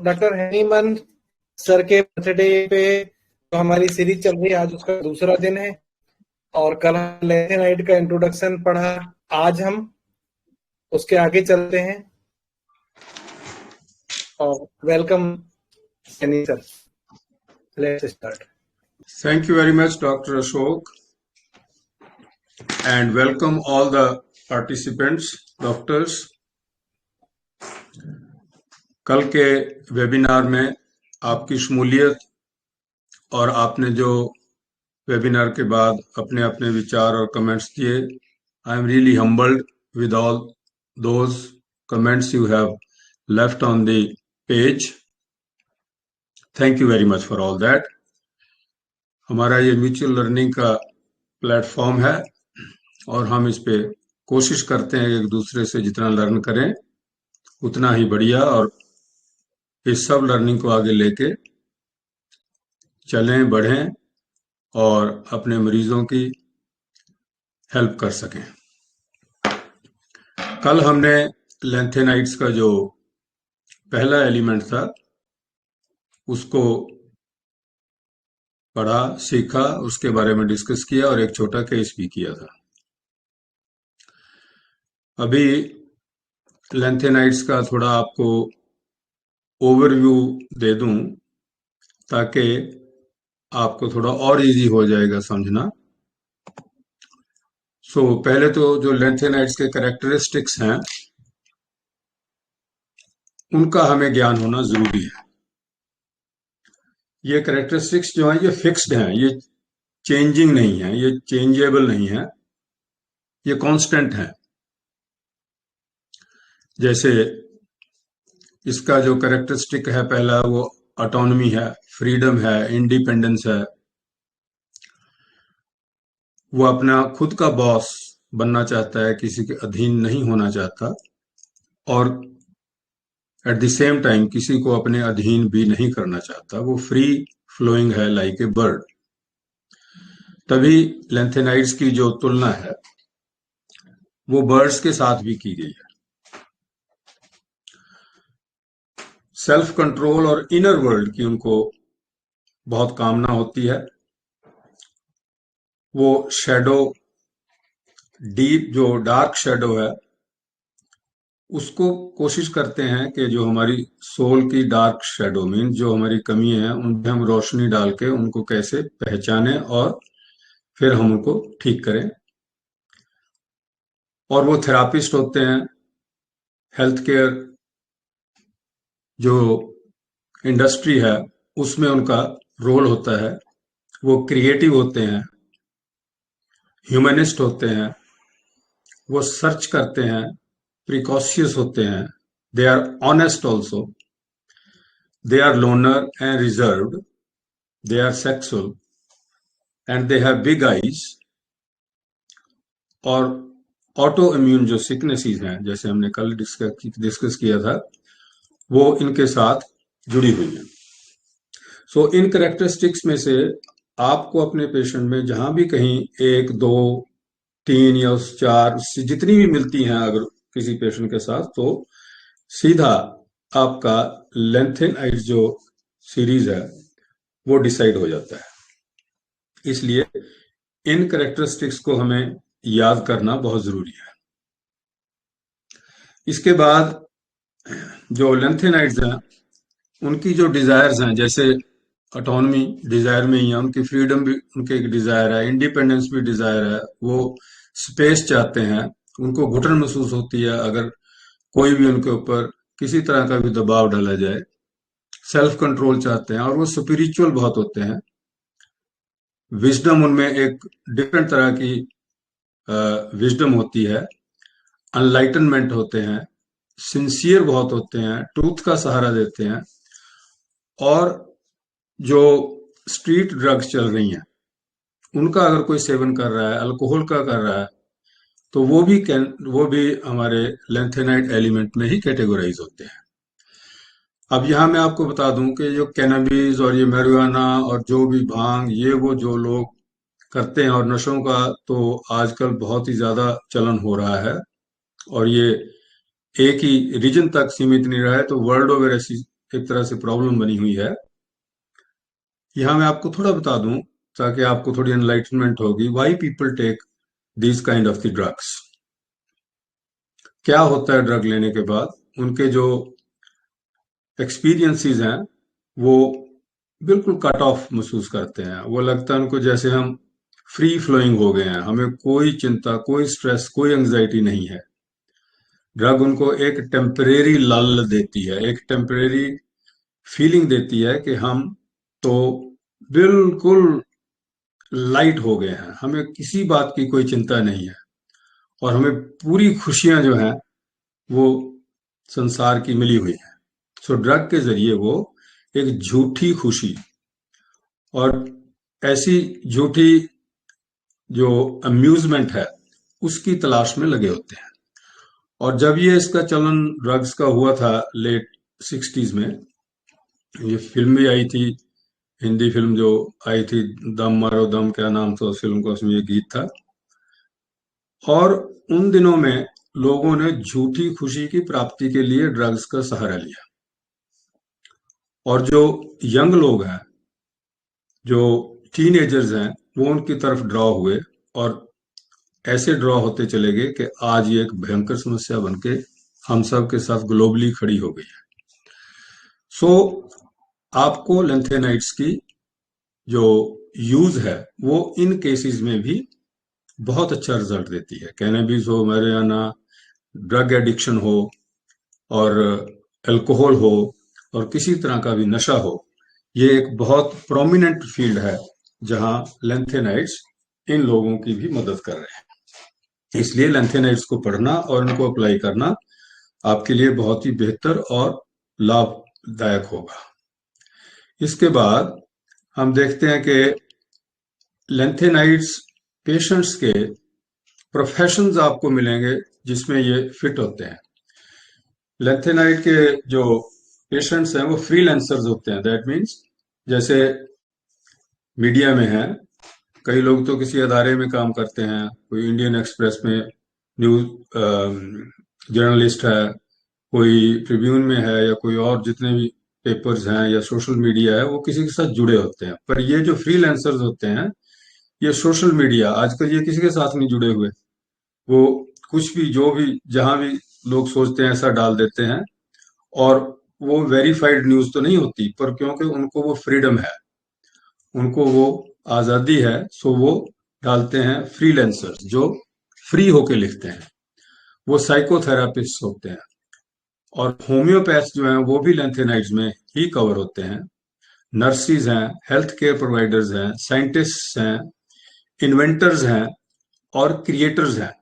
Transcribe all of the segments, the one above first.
Doctor Hahnemann sir के birthday पे तो हमारी सीरीज चल रही है, आज उसका दूसरा दिन है और कल लैंथेनाइड का इंट्रोडक्शन पढ़ा। आज हम उसके आगे चलते हैं और welcome Sunny sir, let's start. Thank you very much, Dr. Ashok, and welcome all the participants, doctors. कल के वेबिनार में आपकी शमूलियत और आपने जो वेबिनार के बाद अपने अपने विचार और कमेंट्स दिए, I am really humbled with all those comments you have left on the page. Thank you very much for all that. हमारा ये म्यूचुअल लर्निंग का प्लेटफॉर्म है और हम इस पे कोशिश करते हैं एक दूसरे से जितना लर्न करें उतना ही बढ़िया, और इस सब लर्निंग को आगे लेके चलें, बढ़ें और अपने मरीजों की हेल्प कर सकें। कल हमने लैंथेनाइड्स का जो पहला एलिमेंट था उसको पढ़ा, सीखा, उसके बारे में डिस्कस किया और एक छोटा केस भी किया था। अभी लैंथेनाइड्स का थोड़ा आपको ओवरव्यू दे दूं ताकि आपको थोड़ा और इजी हो जाएगा समझना। पहले तो जो लैंथेनाइड्स के कैरेक्टरिस्टिक्स हैं उनका हमें ज्ञान होना जरूरी है। ये कैरेक्टरिस्टिक्स जो हैं ये फिक्स्ड हैं, ये चेंजिंग नहीं है, ये चेंजेबल नहीं है, ये कांस्टेंट है। जैसे इसका जो कैरेक्टरिस्टिक है पहला, वो ऑटोनॉमी है, फ्रीडम है, इंडिपेंडेंस है। वो अपना खुद का बॉस बनना चाहता है, किसी के अधीन नहीं होना चाहता, और एट द सेम टाइम किसी को अपने अधीन भी नहीं करना चाहता। वो फ्री फ्लोइंग है लाइक ए बर्ड। तभी लैंथेनाइड्स की जो तुलना है वो बर्ड्स के साथ भी की गई है। सेल्फ कंट्रोल और इनर वर्ल्ड की उनको बहुत कामना होती है। वो शैडो, डीप जो डार्क शैडो है, उसको कोशिश करते हैं कि जो हमारी सोल की डार्क शैडो मीन जो हमारी कमी है उन पे हम रोशनी डाल के उनको कैसे पहचानें और फिर हम उनको ठीक करें। और वो थेरापिस्ट होते हैं। हेल्थ केयर जो इंडस्ट्री है उसमें उनका रोल होता है। वो क्रिएटिव होते हैं, ह्यूमनिस्ट होते हैं, वो सर्च करते हैं, प्रिकॉशियस होते हैं, they are honest also, they are loner and reserved, they are sexual and they have big eyes. और ऑटो इम्यून जो सिकनेसेस हैं, जैसे हमने कल डिस्कस किया था, वो इनके साथ जुड़ी हुई हैं। इन कैरेक्टरिस्टिक्स में से आपको अपने पेशेंट में जहां भी कहीं 1, 2, 3 या 4 जितनी भी मिलती हैं अगर किसी पेशेंट के साथ, तो सीधा आपका लैंथेनाइड्स जो सीरीज है वो डिसाइड हो जाता है। इसलिए इन कैरेक्टरिस्टिक्स को हमें याद करना बहुत जरूरी है। इसके बाद जो लैंथेनाइड्स हैं उनकी जो डिजायर्स हैं, जैसे ऑटोनॉमी डिजायर में ही है, उनकी फ्रीडम भी उनके एक डिजायर है, इंडिपेंडेंस भी डिजायर है। वो स्पेस चाहते हैं, उनको घुटन महसूस होती है अगर कोई भी उनके ऊपर किसी तरह का भी दबाव डाला जाए। सेल्फ कंट्रोल चाहते हैं और वो स्पिरिचुअल बहुत होते हैं। विजडम उनमें एक डिफरेंट तरह की विजडम होती है। अनलाइटनमेंट होते हैं, सिंसियर बहुत होते हैं, ट्रूथ का सहारा देते हैं। और जो स्ट्रीट ड्रग्स चल रही हैं उनका अगर कोई सेवन कर रहा है, अल्कोहल का कर रहा है, तो वो भी हमारे लैंथेनाइड एलिमेंट में ही कैटेगराइज होते हैं। अब यहाँ मैं आपको बता दूं कि जो कैनबिस और ये मैरिजुआना और जो भी भांग, ये वो जो लोग करते हैं, और नशों का तो आजकल बहुत ही ज्यादा चलन हो रहा है, और ये एक ही रीजन तक सीमित नहीं रहा है, तो वर्ल्ड ओवर एक तरह से प्रॉब्लम बनी हुई है। यहाँ मैं आपको थोड़ा बता दूं ताकि आपको थोड़ी एनलाइटनमेंट होगी। Why people take these kind of the drugs, क्या होता है ड्रग लेने के बाद, उनके जो एक्सपीरियंसेस हैं वो बिल्कुल कट ऑफ महसूस करते हैं। वो लगता है उनको जैसे हम फ्री फ्लोइंग हो गए हैं, हमें कोई चिंता, कोई स्ट्रेस, कोई एंग्जाइटी नहीं है। ड्रग उनको एक टेम्परेरी लल देती है, एक टेम्परेरी फीलिंग देती है कि हम तो बिल्कुल लाइट हो गए हैं, हमें किसी बात की कोई चिंता नहीं है और हमें पूरी खुशियां जो हैं वो संसार की मिली हुई है। सो ड्रग के जरिए वो एक झूठी खुशी और ऐसी झूठी जो अम्यूजमेंट है उसकी तलाश में लगे होते हैं। और जब ये इसका चलन ड्रग्स का हुआ था लेट 60s में, ये फिल्म भी आई थी, हिंदी फिल्म जो आई थी, दम मारो दम, क्या नाम था उस फिल्म का, उसमें ये गीत था। और उन दिनों में लोगों ने झूठी खुशी की प्राप्ति के लिए ड्रग्स का सहारा लिया। और जो यंग लोग हैं, जो टीनेजर्स हैं, वो उनकी तरफ ड्रॉ हुए और ऐसे ड्रॉ होते चले गए कि आज ये एक भयंकर समस्या बनके हम सब के साथ ग्लोबली खड़ी हो गई है। सो आपको लेंथेनाइड्स की जो यूज है वो इन केसेस में भी बहुत अच्छा रिजल्ट देती है। कैनबिस हो, मैरिजुआना, ड्रग एडिक्शन हो और अल्कोहल हो और किसी तरह का भी नशा हो, ये एक बहुत प्रोमिनेंट फील्ड है जहां लेंथेनाइड्स इन लोगों की भी मदद कर रहे हैं। इसलिए लेंथेनाइड्स को पढ़ना और इनको अप्लाई करना आपके लिए बहुत ही बेहतर और लाभदायक होगा। इसके बाद हम देखते हैं कि लेंथेनाइड्स पेशेंट्स के प्रोफेशंस आपको मिलेंगे जिसमें ये फिट होते हैं। लेंथेनाइड के जो पेशेंट्स हैं वो फ्रीलांसर्स होते हैं। दैट मीन्स जैसे मीडिया में है, कई लोग तो किसी अदारे में काम करते हैं, कोई इंडियन एक्सप्रेस में न्यूज जर्नलिस्ट है, कोई ट्रिब्यून में है, या कोई और जितने भी पेपर्स हैं या सोशल मीडिया है, वो किसी के साथ जुड़े होते हैं। पर ये जो फ्रीलांसर्स होते हैं, ये सोशल मीडिया आजकल ये किसी के साथ नहीं जुड़े हुए, वो कुछ भी जो भी जहां भी लोग सोचते हैं ऐसा डाल देते हैं। और वो वेरीफाइड न्यूज तो नहीं होती, पर क्योंकि उनको वो फ्रीडम है, उनको वो आजादी है, सो वो डालते हैं। फ्रीलांसर्स जो फ्री होके लिखते हैं वो साइकोथेरापिस्ट होते हैं। और होम्योपैथ जो हैं वो भी लेंथेनाइड्स में ही कवर होते हैं। नर्सिस हैं, हेल्थ केयर प्रोवाइडर्स हैं, साइंटिस्ट्स हैं, इन्वेंटर्स हैं और क्रिएटर्स हैं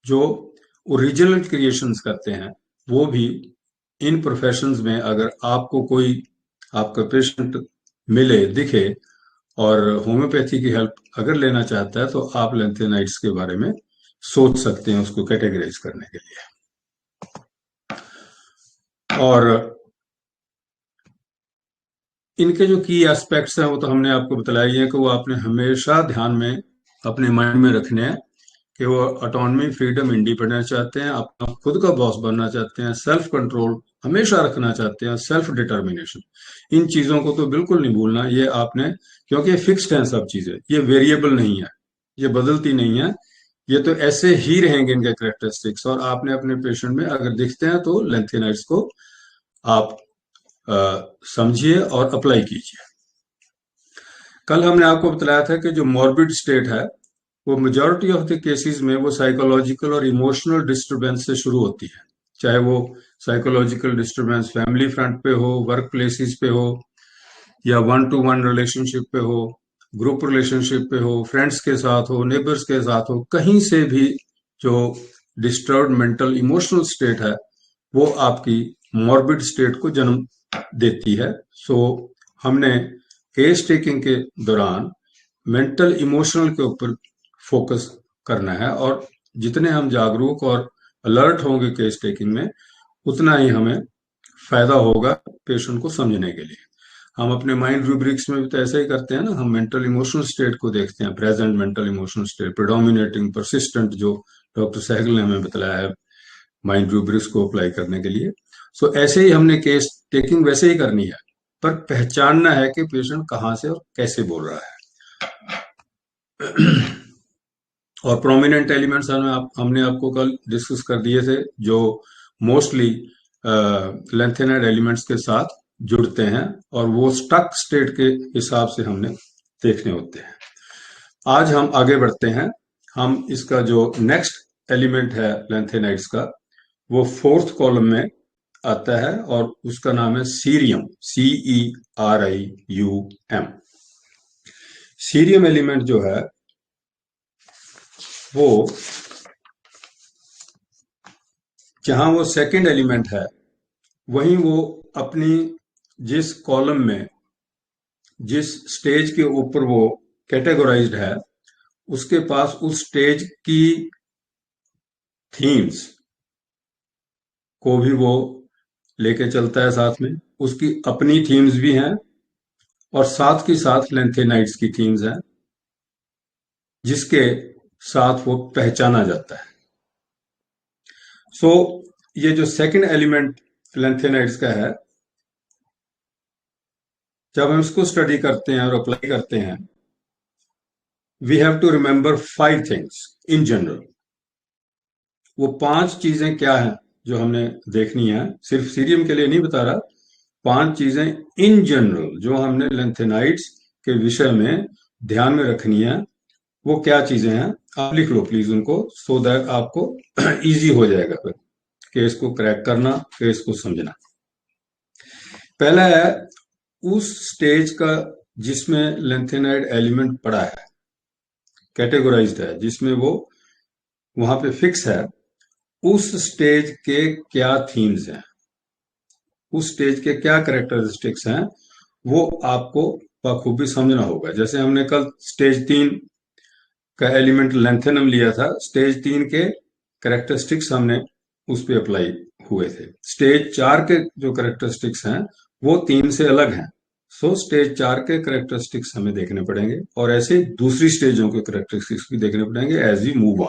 जो ओरिजिनल क्रिएशंस करते हैं। वो भी इन प्रोफेशंस में, अगर आपको कोई आपका पेशेंट मिले, दिखे और होम्योपैथी की हेल्प अगर लेना चाहता है, तो आप लेंथेनाइड्स के बारे में सोच सकते हैं उसको कैटेगराइज करने के लिए। और इनके जो की एस्पेक्ट्स हैं वो तो हमने आपको बताया ही है कि वो आपने हमेशा ध्यान में अपने माइंड में रखने हैं कि वो ऑटोनॉमी, फ्रीडम, इंडिपेंडेंस चाहते हैं, अपना खुद का बॉस बनना चाहते हैं, सेल्फ कंट्रोल हमेशा रखना चाहते हैं, सेल्फ डिटर्मिनेशन। इन चीजों को तो बिल्कुल नहीं भूलना, ये आपने, क्योंकि फिक्स्ड हैं सब चीजें, ये वेरिएबल नहीं है, ये बदलती नहीं है, ये तो ऐसे ही रहेंगे इनके करेक्टरिस्टिक्स। और आपने अपने पेशेंट में अगर दिखते हैं तो लेंथेनाइड्स को आप समझिए और अप्लाई कीजिए। कल हमने आपको बताया था कि जो मॉर्बिड स्टेट है वो मेजॉरिटी ऑफ द केसेस में वो साइकोलॉजिकल और इमोशनल डिस्टरबेंस से शुरू होती है। चाहे वो साइकोलॉजिकल डिस्टरबेंस फैमिली फ्रंट पे हो, वर्क प्लेसेस पे हो, या वन टू वन रिलेशनशिप पे हो, ग्रुप रिलेशनशिप पे हो, फ्रेंड्स के साथ हो, नेबर्स के साथ हो, कहीं से भी जो डिस्टर्ब मेंटल इमोशनल स्टेट है वो आपकी मॉर्बिड स्टेट को जन्म देती है। सो हमने केस टेकिंग के दौरान मेंटल इमोशनल के ऊपर फोकस करना है, और जितने हम जागरूक और अलर्ट होंगे केस टेकिंग में, उतना ही हमें फायदा होगा पेशेंट को समझने के लिए। हम अपने माइंड रूब्रिक्स में भी तो ऐसा ही करते हैं ना, हम मेंटल इमोशनल स्टेट को देखते हैं, present mental emotional state, predominating, persistent, जो डॉक्टर सहगल ने हमें बताया है माइंड रूब्रिक्स को अप्लाई करने के लिए। सो ऐसे ही हमने केस टेकिंग वैसे ही करनी है, पर पहचानना है कि पेशेंट कहाँ से और कैसे बोल रहा है। और प्रोमिनेंट एलिमेंट्स हमने आपको कल डिस्कस कर दिए थे, जो मोस्टली लेंथेनाइड एलिमेंट्स के साथ जुड़ते हैं, और वो स्टक स्टेट के हिसाब से हमने देखने होते हैं। आज हम आगे बढ़ते हैं। हम इसका जो नेक्स्ट एलिमेंट है लेंथेनाइड्स का, वो फोर्थ कॉलम में आता है, और उसका नाम है सीरियम, CERIUM। सीरियम एलिमेंट जो है वो, जहां वो सेकंड एलिमेंट है, वहीं वो अपनी जिस कॉलम में, जिस स्टेज के ऊपर वो कैटेगोराइज्ड है, उसके पास उस स्टेज की थीम्स को भी वो लेके चलता है साथ में। उसकी अपनी थीम्स भी हैं, और साथ की साथ लेंथेनाइड्स की थीम्स हैं, जिसके साथ वो पहचाना जाता है। सो ये जो सेकंड एलिमेंट लेंथेनाइड्स का है, जब हम इसको स्टडी करते हैं और अप्लाई करते हैं, we have to remember 5 things in general. वो 5 चीजें क्या हैं जो हमने देखनी है, सिर्फ सीरियम के लिए नहीं बता रहा, 5 चीजें इन जनरल जो हमने लेंथेनाइड्स के विषय में ध्यान में रखनी है। वो क्या चीजें हैं, आप लिख लो प्लीज उनको, सो दैट आपको इजी हो जाएगा फिर केस को क्रैक करना, केस को समझना। पहला है उस स्टेज का जिसमें लेंथेनाइड एलिमेंट पड़ा है, कैटेगोराइज्ड है, जिसमें वो वहां पे फिक्स है, उस स्टेज के क्या थीम्स हैं, उस स्टेज के क्या कैरेक्टरिस्टिक्स हैं, वो आपको बखूबी समझना होगा। जैसे हमने कल स्टेज 3 का एलिमेंट लेंथेनम लिया था, स्टेज 3 के कैरेक्टरिस्टिक्स हमने उस पे अप्लाई हुए थे। स्टेज 4 के जो कैरेक्टरिस्टिक्स हैं वो 3 से अलग हैं, सो स्टेज 4 के कैरेक्टरिस्टिक्स हमें देखने पड़ेंगे, और ऐसे दूसरी स्टेजों के कैरेक्टरिस्टिक्स भी देखने पड़ेंगे एज वी मूव ऑन।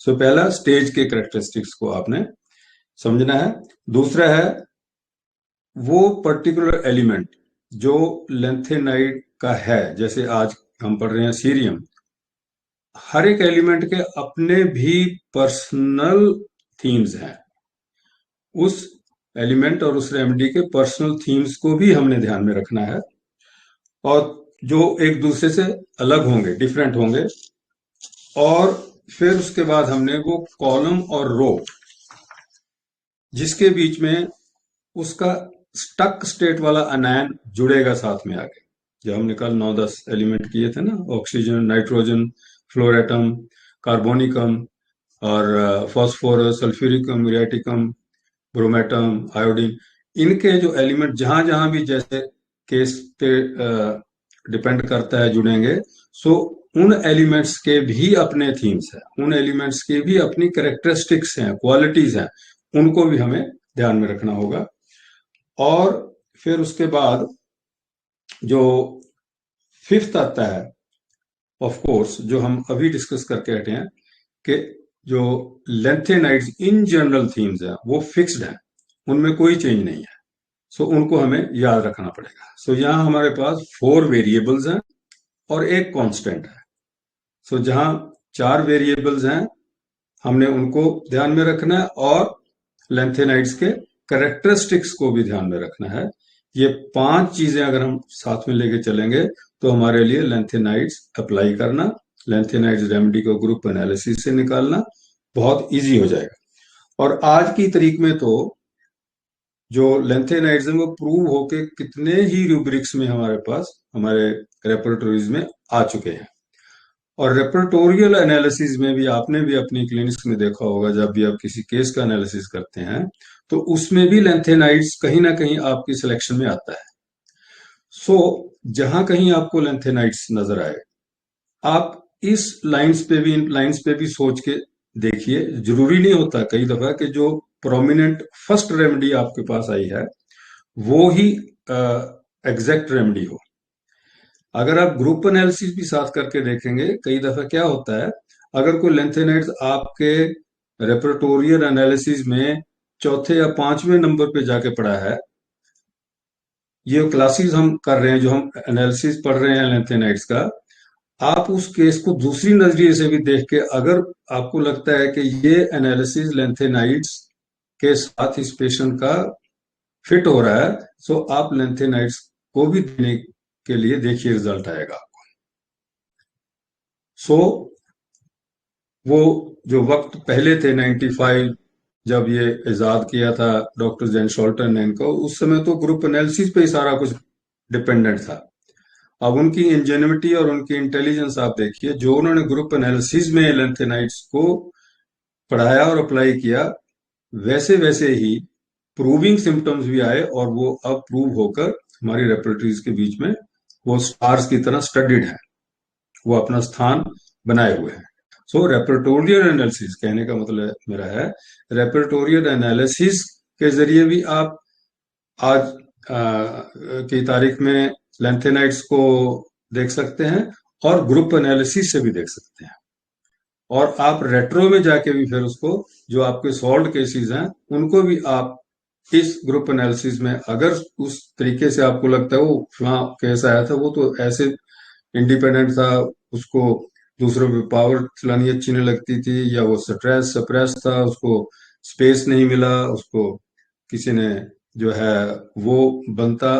सो पहला स्टेज के कैरेक्टरिस्टिक्स को आपने समझना है। दूसरा है वो पर्टिकुलर एलिमेंट जो लेंथेनाइड का है, जैसे आज हम पढ़ रहे हैं सीरियम, हर एक एलिमेंट के अपने भी पर्सनल थीम्स हैं। उस एलिमेंट और उस रेमेडी के पर्सनल थीम्स को भी हमने ध्यान में रखना है, और जो एक दूसरे से अलग होंगे, डिफरेंट होंगे। और फिर उसके बाद हमने वो कॉलम और रो जिसके बीच में उसका स्टक स्टेट वाला अनायन जुड़ेगा साथ में आगे, जो हमने कल 9-10 एलिमेंट किए थे ना, ऑक्सीजन, नाइट्रोजन, फ्लोरेटम, कार्बोनिकम, और फॉस्फोरस, सल्फ्यूरिकम, म्यूरेटिकम, ब्रोमेटम, आयोडीन, इनके जो एलिमेंट जहां जहां भी जैसे केस पे डिपेंड करता है जुड़ेंगे, सो उन एलिमेंट्स के भी अपने थीम्स हैं, उन एलिमेंट्स के भी अपनी कैरेक्टरिस्टिक्स हैं, क्वालिटीज हैं, उनको भी हमें ध्यान में रखना होगा। और फिर उसके बाद जो फिफ्थ आता है, ऑफ कोर्स, जो हम अभी डिस्कस करके हटे हैं, कि जो लेंथेनाइड्स इन जनरल थीम्स हैं वो फिक्स्ड हैं, उनमें कोई चेंज नहीं है, सो उनको हमें याद रखना पड़ेगा। सो यहाँ हमारे पास 4 वेरिएबल्स हैं और एक कांस्टेंट है। सो जहां 4 वेरिएबल्स हैं हमने उनको ध्यान में रखना है, और लेंथेनाइड्स के कैरेक्टरिस्टिक्स को भी ध्यान में रखना है। ये 5 चीजें अगर हम साथ में लेके चलेंगे तो हमारे लिए लेंथेनाइड्स अप्लाई करना, लेंथेनाइड्स रेमेडी को ग्रुप एनालिसिस से निकालना बहुत इजी हो जाएगा। और आज की तारीख में तो जो लेंथेनाइड्स हैं वो प्रूव होके कितने ही रूब्रिक्स में हमारे पास, हमारे रेपोर्टरीज में आ चुके हैं। और रेपर्टोरियल एनालिसिस में भी आपने भी अपनी क्लिनिक्स में देखा होगा, जब भी आप किसी केस का एनालिसिस करते हैं तो उसमें भी लेंथेनाइड्स कहीं ना कहीं आपकी सिलेक्शन में आता है। सो जहां कहीं आपको लेंथेनाइड्स नजर आए, आप इस लाइंस पे भी, इन लाइंस पे भी सोच के देखिए। जरूरी नहीं होता कई दफा कि जो प्रोमिनेंट फर्स्ट रेमेडी आपके पास आई है वो ही एग्जैक्ट रेमेडी हो। अगर आप ग्रुप एनालिसिस भी साथ करके देखेंगे, कई दफा क्या होता है, अगर कोई लेंथेनाइड्स आपके रेपर्टोरियल एनालिसिस में चौथे या पांचवें नंबर पे जाके पड़ा है। ये क्लासेस हम कर रहे हैं, जो हम एनालिसिस पढ़ रहे हैं लेंथेनाइट्स का, आप उस केस को दूसरी नजरिए से भी देख के, अगर आपको लगता है कि ये एनालिसिस लेंथेनाइट्स के साथ इस पेशेंट का फिट हो रहा है, तो आप लेंथेनाइट्स को भी देने के लिए देखिए रिजल्ट आएगा। सो वो जो वक्त पहले थे 95, जब ये इजाद किया था डॉक्टर जैन शॉल्टन ने इनको, उस समय तो ग्रुप एनालिसिस पे ही सारा कुछ डिपेंडेंट था। अब उनकी इंजेन्युइटी और उनकी इंटेलिजेंस आप देखिए, जो उन्होंने ग्रुप एनालिसिस में लेंथेनाइट्स को पढ़ाया और अप्लाई किया, वैसे वैसे ही प्रूविंग सिम्टम्स भी आए, और वो अब प्रूव होकर हमारी रेपरेटरीज के बीच में वो स्टार्स की तरह स्टडीड है, वो अपना स्थान बनाए हुए हैं। सो रेपरेटोरियल एनालिसिस, कहने का मतलब मेरा है, रेपरेटोरियल एनालिसिस के जरिए भी आप आज की तारीख में लेंथेनाइट्स को देख सकते हैं, और ग्रुप एनालिसिस से भी देख सकते हैं। और आप रेट्रो में जाके भी फिर उसको, जो आपके सॉल्व केसेस हैं, उनको भी आप इस ग्रुप एनालिसिस में, अगर उस तरीके से आपको लगता है वो फला केस आया था, वो तो ऐसे इंडिपेंडेंट था, उसको दूसरों पे पावर चलानी अच्छी नहीं लगती थी, या वो स्ट्रेस सप्रेस था, उसको स्पेस नहीं मिला, उसको किसी ने जो है वो बनता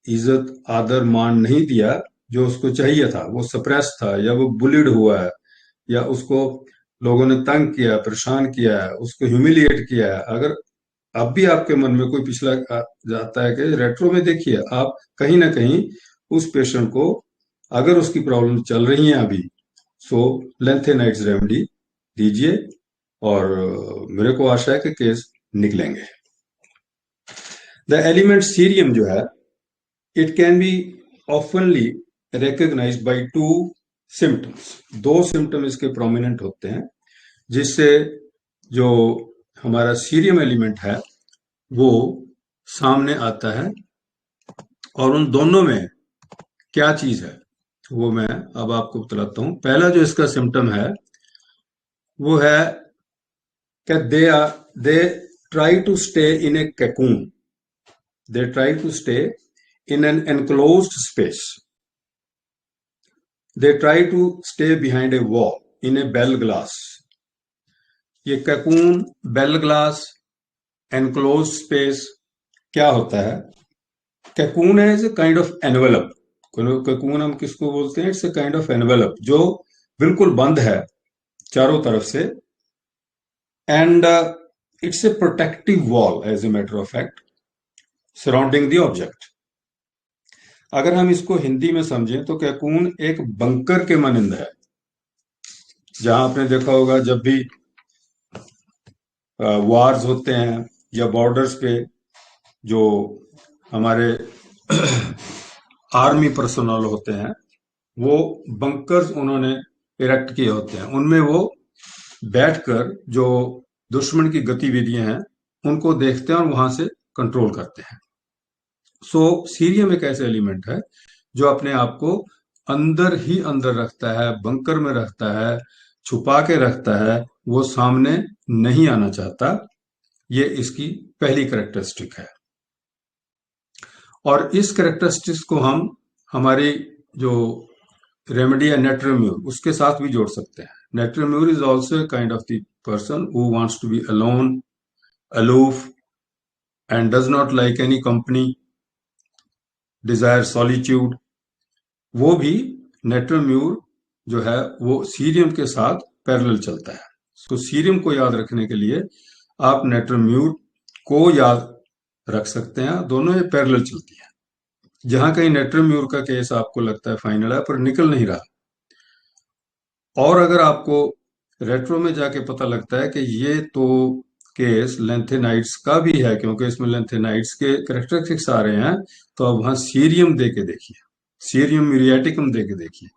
इज्जत आदर मान नहीं दिया जो उसको चाहिए था, वो सप्रेस था, या वो बुलिड हुआ है, या उसको लोगों ने तंग किया, परेशान किया है, उसको ह्यूमिलिएट किया है, अगर अब भी आपके मन में कोई पिछला जाता है, कि रेट्रो में देखिए आप कहीं ना कहीं उस पेशेंट को, अगर उसकी प्रॉब्लम चल रही है अभी, सो लेंथेनाइट्स रेमेडी दीजिए, और मेरे को आशा है कि केस निकलेंगे। द एलिमेंट सीरियम जो है, it can be oftenly recognised by two symptoms. दो सिम्टम इसके प्रोमिनेंट होते हैं, जिससे जो हमारा सीरियम एलिमेंट है वो सामने आता है, और उन दोनों में क्या चीज है वो मैं अब आपको बतलाता हूं। पहला जो इसका सिम्टम है वो है कि they try to stay in a cocoon, they try to stay in an enclosed space, they try to stay behind a wall in a bell glass. ये cocoon, bell glass, enclose space क्या होता है? Cocoon है is a kind of envelope. Cocoon हम किसको बोलते हैं? It's a kind of envelope, जो बिल्कुल बंद है चारों तरफ से, and it's a protective wall as a matter of fact surrounding the object. अगर हम इसको हिंदी में समझें तो कैकून एक बंकर के मानंद है, जहां आपने देखा होगा जब भी वार्स होते हैं या बॉर्डर्स पे जो हमारे आर्मी पर्सनल होते हैं, वो बंकर्स उन्होंने इरेक्ट किए होते हैं, उनमें वो बैठकर जो दुश्मन की गतिविधियां हैं उनको देखते हैं और वहां से कंट्रोल करते हैं। सो सीरियम एक ऐसे एलिमेंट है जो अपने आप को अंदर ही अंदर रखता है, बंकर में रखता है, छुपा के रखता है, वो सामने नहीं आना चाहता। ये इसकी पहली कैरेक्टरिस्टिक है, और इस कैरेक्टरिस्टिक्स को हम हमारी जो रेमेडी है नेट्रोम्यूर, उसके साथ भी जोड़ सकते हैं। Natrum mur is also a kind of the person who wants to be alone, aloof, and does not like any company, desire solitude। वो भी नेट्रोम्यूर जो है वो सीरियम के साथ पैरेलल चलता है। तो सीरियम को याद रखने के लिए आप नेट्रोम्यूर को याद रख सकते हैं, दोनों ये पैरेलल चलती है। जहां कहीं नेट्रोम्यूर का केस आपको लगता है फाइनल है पर निकल नहीं रहा, और अगर आपको रेट्रो में जाके पता लगता है कि ये तो केस लेंथेनाइट्स का भी है, क्योंकि इसमें लेंथेनाइट्स के कैरेक्टरिस्टिक्स आ रहे हैं, तो अब वहां सीरियम दे के देखिए, सीरियम म्यूरियाटिकम दे के देखिए,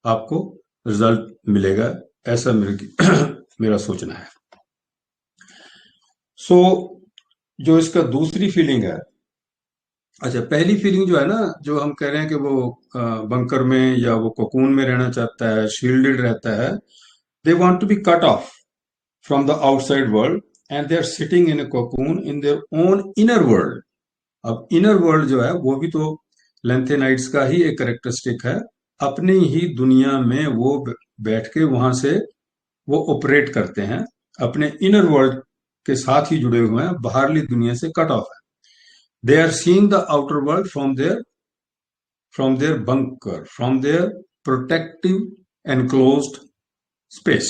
आपको रिजल्ट मिलेगा, ऐसा मेरा सोचना है। सो जो इसका दूसरी फीलिंग है, अच्छा पहली फीलिंग जो है ना, जो हम कह रहे हैं कि वो बंकर में या वो कोकून में रहना चाहता है, शील्डेड रहता है, they want to be cut off from the outside world and they are sitting in a cocoon in their own inner world. अब इनर वर्ल्ड जो है वो भी तो लेंथेनाइड्स का ही एक कैरेक्टरिस्टिक है। अपनी ही दुनिया में वो बैठ के वहां से वो ऑपरेट करते हैं, अपने इनर वर्ल्ड के साथ ही जुड़े हुए हैं, बाहरली दुनिया से कट ऑफ है। They are seeing the outer world from their bunker, from their protective enclosed space.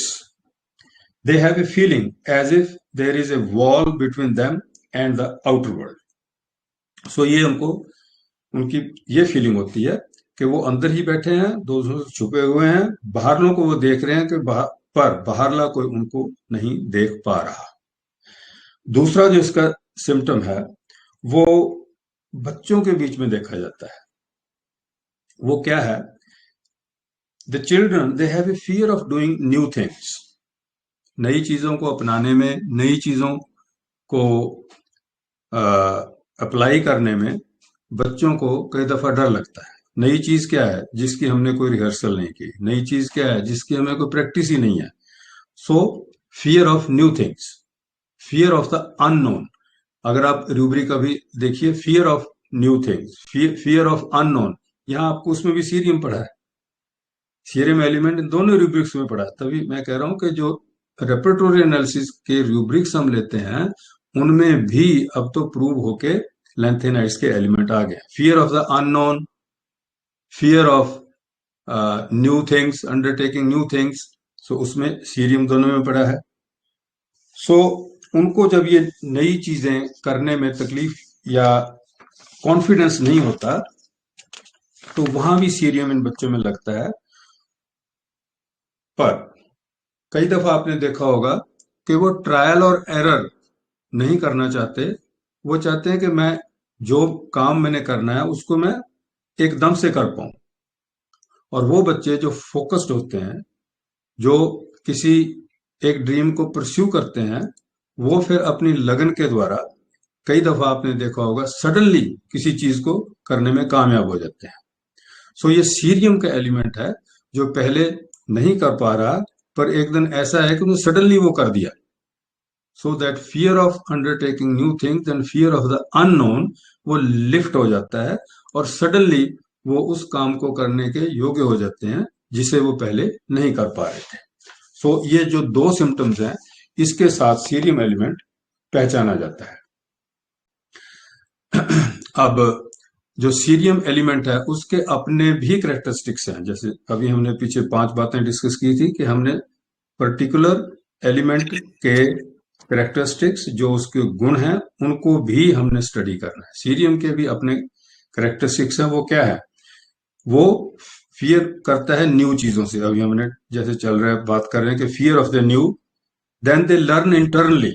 They have a feeling as if there is a wall between them and the outer world. So ये हमको उनकी ये feeling होती है कि वो अंदर ही बैठे हैं, दूसरों से छुपे हुए हैं, बाहरलों को वो देख रहे हैं कि बाहरला कोई उनको नहीं देख पा रहा। दूसरा जो इसका सिम्टम है वो बच्चों के बीच में देखा जाता है। वो क्या है? The children they have a fear of doing new things. नई चीजों को अपनाने में, नई चीजों को अप्लाई करने में बच्चों को कई दफा डर लगता है। नई चीज क्या है? जिसकी हमने कोई रिहर्सल नहीं की। नई चीज क्या है? जिसकी हमें कोई प्रैक्टिस ही नहीं है। सो fear of new things, fear of the unknown. अगर आप रूब्रिक अभी देखिए, fear of new things, fear of unknown, यहाँ आपको उसमें भी सीरियम पढ़ा है, सीरियम एलिमेंट, इन दोनों रूब्रिक्स में पढ़ा है। तभी मैं कह रहा हूं कि जो रेपर्टोरी एनालिसिस के रूब्रिक्स हम लेते हैं उनमें भी अब तो प्रूव होके लेंथेनाइड्स के एलिमेंट आ गए। Fear of the unknown, fear of new things, undertaking new things, so उसमें सीरियम दोनों में पड़ा है। सो उनको जब ये नई चीजें करने में तकलीफ या कॉन्फिडेंस नहीं होता तो वहां भी सीरियम इन बच्चों में लगता है। पर कई दफा आपने देखा होगा कि वो ट्रायल और एरर नहीं करना चाहते। वो चाहते हैं कि मैं जो काम मैंने करना है उसको मैं एकदम से कर पाऊं। और वो बच्चे जो फोकस्ड होते हैं, जो किसी एक ड्रीम को परस्यू करते हैं, वो फिर अपनी लगन के द्वारा कई दफा आपने देखा होगा सडनली किसी चीज को करने में कामयाब हो जाते हैं। सो ये सीरियम का एलिमेंट है जो पहले नहीं कर पा रहा, पर एक दिन ऐसा है कि उसने सडनली वो कर दिया। So that fear of undertaking new things and fear of the unknown वो लिफ्ट हो जाता है और सडनली वो उस काम को करने के योग्य हो जाते हैं जिसे वो पहले नहीं कर पा रहे थे। सो ये जो दो सिम्टम्स हैं इसके साथ सीरियम एलिमेंट पहचाना जाता है। अब जो सीरियम एलिमेंट है उसके अपने भी करेक्टरिस्टिक्स हैं। जैसे अभी हमने पीछे 5 बातें डिस्कस की थी कि हमने पर्टिकुलर एलिमेंट के करेक्टरिस्टिक्स, जो उसके गुण हैं, उनको भी हमने स्टडी करना है। सीरियम के भी अपने करेक्टरिस्टिक्स हैं। वो क्या है? वो फियर करता है न्यू चीजों से। अभी हमने जैसे चल रहा है, बात कर रहे हैं कि fear of the new. Then they learn internally,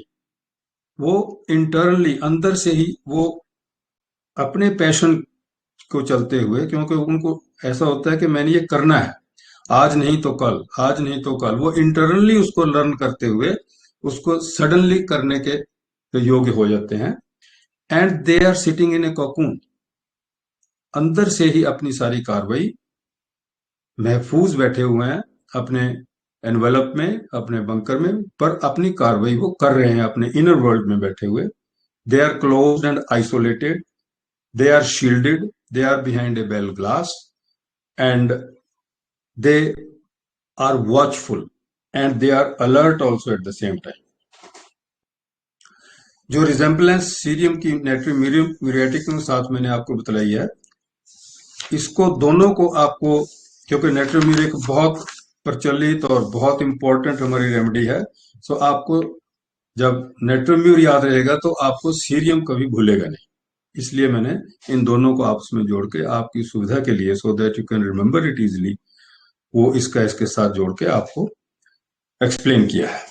वो इंटरनली अंदर से ही वो अपने पैशन को चलते हुए, क्योंकि उनको ऐसा होता है कि मैंने ये करना है, आज नहीं तो कल, आज नहीं तो कल, वो इंटरनली उसको लर्न करते हुए उसको सडनली करने के योग्य हो जाते हैं। And they are sitting in a cocoon, अंदर से ही अपनी सारी कार्रवाई महफूज बैठे हुए हैं अपने एनवेलप में, अपने बंकर में, पर अपनी कार्रवाई वो कर रहे हैं अपने इनर वर्ल्ड में बैठे हुए। They are closed and isolated, they are shielded, they are behind a bell glass, and they are watchful and they are alert also at the same time. जो रिजेम्बलेंस सीरियम की नाइट्रोमीरियम muriatic के साथ मैंने आपको बतलाई है, इसको दोनों को आपको, क्योंकि नाइट्रोम्यूरिक बहुत प्रचलित और बहुत इंपॉर्टेंट हमारी रेमेडी है, सो आपको जब नाइट्रोम्यूर याद रहेगा तो आपको सीरियम कभी भूलेगा नहीं। इसलिए मैंने इन दोनों को आपस में जोड़ के आपकी सुविधा के लिए, so that you can remember it easily, वो इसका इसके साथ जोड़ के आपको एक्सप्लेन किया है।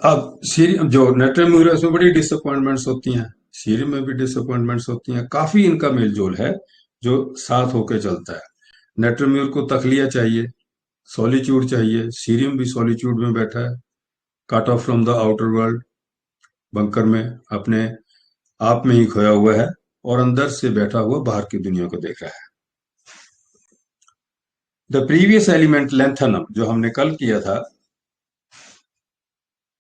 अब सीरियम जो नाइट्रोम्यूर में बड़ी डिसअपॉइंटमेंट्स होती हैं, सीरियम में भी डिसअपॉइंटमेंट्स होती हैं, काफी इनका मेलजोल है जो साथ होकर चलता है। नाइट्रोम्यूर को तखलिया चाहिए, सॉलिट्यूड चाहिए, सीरियम भी सॉलिट्यूड में बैठा है, cut off from the outer world, bunker में अपने आप में ही खोया हुआ है और अंदर से बैठा हुआ बाहर की दुनिया को देख रहा है। द प्रीवियस एलिमेंट लेंथनम जो हमने कल किया था,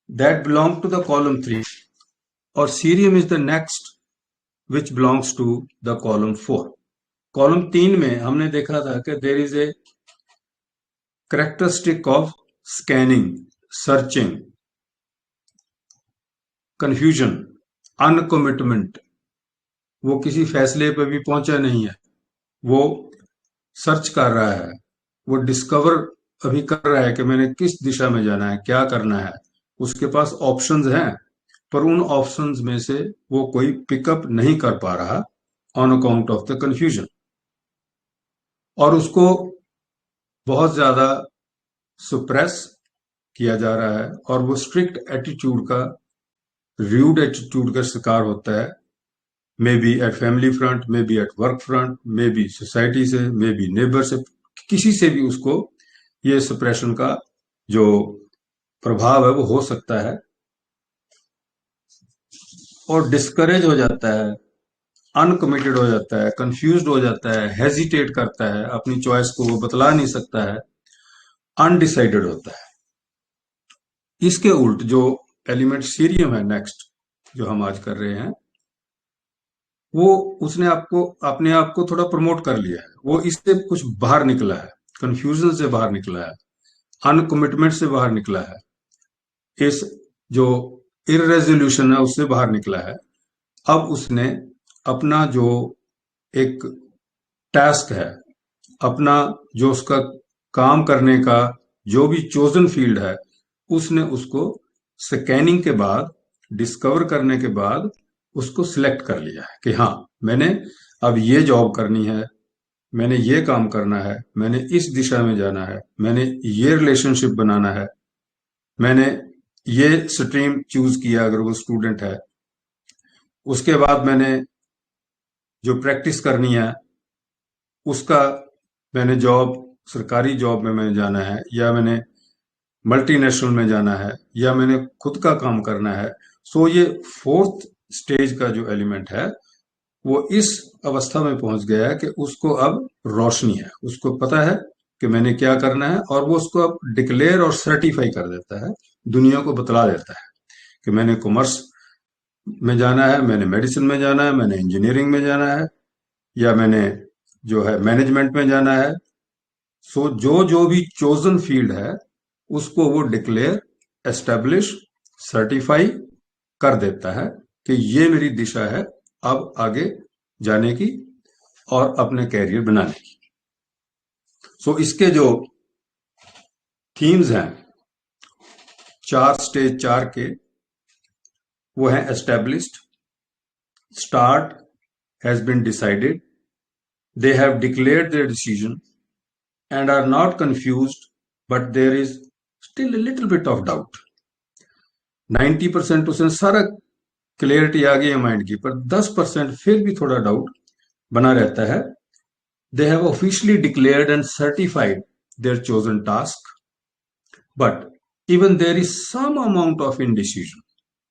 that belong to the column 3, और cerium is the next which belongs to the column 4. Column 3 में हमने देखा था कि there is a characteristic of scanning, searching, confusion, uncommitment. वो किसी फैसले पे भी पहुंचा नहीं है, वो सर्च कर रहा है, वो डिस्कवर अभी कर रहा है कि मैंने किस दिशा में जाना है, क्या करना है. उसके पास ऑप्शंस हैं, पर उन ऑप्शंस में से वो कोई पिकअप नहीं कर पा रहा on account of the confusion, और उसको बहुत ज्यादा सुप्रेस किया जा रहा है, और वो स्ट्रिक्ट एटीट्यूड का, रूड एटीट्यूड का शिकार होता है. Maybe at family front, maybe at work front, maybe society से, मे बी नेबर से, किसी से भी उसको ये सप्रेशन का जो प्रभाव है वो हो सकता है, और डिस्करेज हो जाता है, अनकमिटेड हो जाता है, कंफ्यूज्ड हो जाता है, हेजिटेट करता है, अपनी चॉइस को वो बतला नहीं सकता है, अनडिसाइडेड होता है. इसके उल्ट जो एलिमेंट सीरियम है नेक्स्ट, जो हम आज कर रहे हैं, वो उसने आपको अपने आप को थोड़ा प्रमोट कर लिया है. वो इससे कुछ बाहर निकला है, कंफ्यूजन से बाहर निकला है, अनकमिटमेंट से बाहर निकला है, इस जो इरेजोल्यूशन है उससे बाहर निकला है. अब उसने अपना जो एक टास्क है, अपना जो उसका काम करने का जो भी चोजन फील्ड है, उसने उसको स्कैनिंग के बाद, डिस्कवर करने के बाद उसको सिलेक्ट कर लिया है कि हाँ, मैंने अब ये जॉब करनी है, मैंने ये काम करना है, मैंने इस दिशा में जाना है, मैंने ये रिलेशनशिप बनाना है, मैंने ये स्ट्रीम चूज किया अगर वो स्टूडेंट है. उसके बाद मैंने जो प्रैक्टिस करनी है उसका, मैंने जॉब, सरकारी जॉब में मैंने जाना है, या मैंने मल्टीनेशनल में जाना है, या मैंने खुद का काम करना है. सो ये फोर्थ स्टेज का जो एलिमेंट है वो इस अवस्था में पहुंच गया है कि उसको अब रोशनी है, उसको पता है कि मैंने क्या करना है, और वो उसको अब डिक्लेयर और सर्टिफाई कर देता है, दुनिया को बतला देता है कि मैंने कॉमर्स में जाना है, मैंने मेडिसिन में जाना है, मैंने इंजीनियरिंग में जाना है, या मैंने जो है मैनेजमेंट में जाना है. सो जो जो भी चोजन फील्ड है उसको वो डिक्लेयर, एस्टेब्लिश, सर्टिफाई कर देता है कि ये मेरी दिशा है अब आगे जाने की और अपने कैरियर बनाने की. सो इसके जो थीम्स हैं 4 के, वो हैं established, start, has been decided, they have declared their decision and are not confused, but there is still a little bit of doubt. 90% उसने सारा क्लियरिटी आ गई है माइंड की, पर 10% फिर भी थोड़ा डाउट बना रहता है. They have officially declared and certified their chosen task, but even there is some amount of indecision.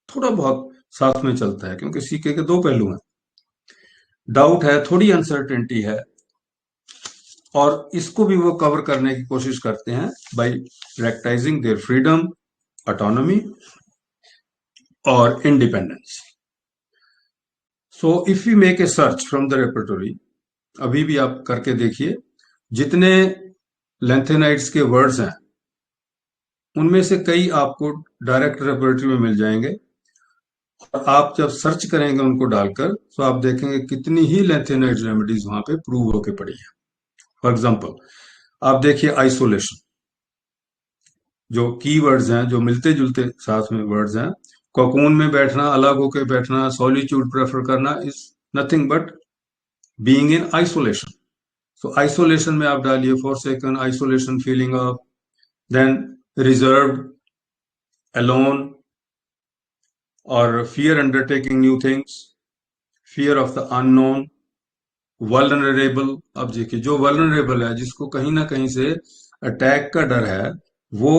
थोड़ा बहुत साथ में चलता है, क्योंकि सिक्के के दो पहलू हैं. डाउट है, थोड़ी अनसर्टेनिटी है, और इसको भी वो कवर करने की कोशिश करते हैं by practising their freedom, autonomy और independence. So if you make a search from the repertory, अभी भी आप करके देखिए, जितने लेंथेनाइड्स के वर्ड्स हैं उनमें से कई आपको डायरेक्ट रेपर्टरी में मिल जाएंगे, और आप जब सर्च करेंगे उनको डालकर, तो आप देखेंगे कितनी ही लेंथेनाइड रेमेडीज वहां पे प्रूव होके पड़ी है. फॉर एग्जाम्पल, आप देखिए आइसोलेशन, जो की वर्ड्स हैं, जो मिलते जुलते साथ में वर्ड्स हैं. कोकून में बैठना, अलग होकर बैठना, सॉलिट्यूड प्रेफर करना is nothing but being in isolation. So isolation में आप डालिए forsaken, isolation, feeling of, then reserve, alone, और fear undertaking new things, fear of the unknown, vulnerable. अब देखिए, जो वल्नरेबल है, जिसको कहीं ना कहीं से अटैक का डर है, वो